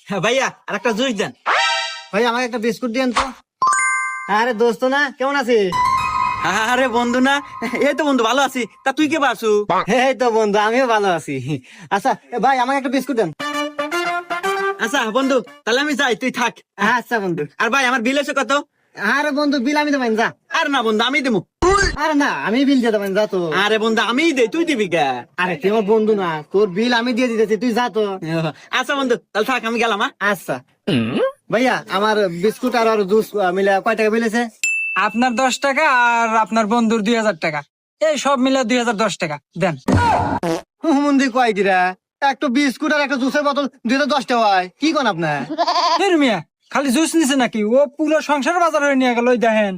ভাইয়া আর একটা জুস দেন। ভাই আমাকে একটা বিস্কুট দিয়েন তো। আরে দোস্ত না, কেমন আছিস? আরে বন্ধু না, এই তো বন্ধু ভালো আছি। তা তুই কে বাসু? এই তো বন্ধু, আমিও ভালো আছি। আচ্ছা ভাই আমাকে একটা বিস্কুট দেন। আচ্ছা বন্ধু, তাহলে আমি যাই, তুই থাক। আচ্ছা বন্ধু। আর ভাই আমার বিল এসে কত? আরে বন্ধু, বিল আমি দেবেন, যা। আর না বন্ধু, আমি দেবো। আরে না, আমি বিল দিয়ে দেবেন, যা তো। আরে বন্ধু আমিই দে, তুই দিবি কে? আরে তুই আমার বন্ধু না, তোর বিল আমি দিয়ে দিতেছি, তুই যা তো। আচ্ছা বন্ধু, তাহলে থাক, আমি গেলাম। আচ্ছা ভাইয়া, আমার বিস্কুট আর জুস মিলে কয় টাকা বিল আছে? আপনার 10 টাকা আর আপনার বন্ধুর 2000 টাকা, এই সব মিলে 2010 টাকা দেন। হুমন্দি কয় কিরা, একটা বিস্কুট আর একটা জুসের বোতল 2010 টাকা হয়, কি কোন আপনার? এর মিয়া খালি জুস নিছে নাকি? ও পুরো সংসার বাজার হয়ে নিয়ে গেল, ওই দেখেন।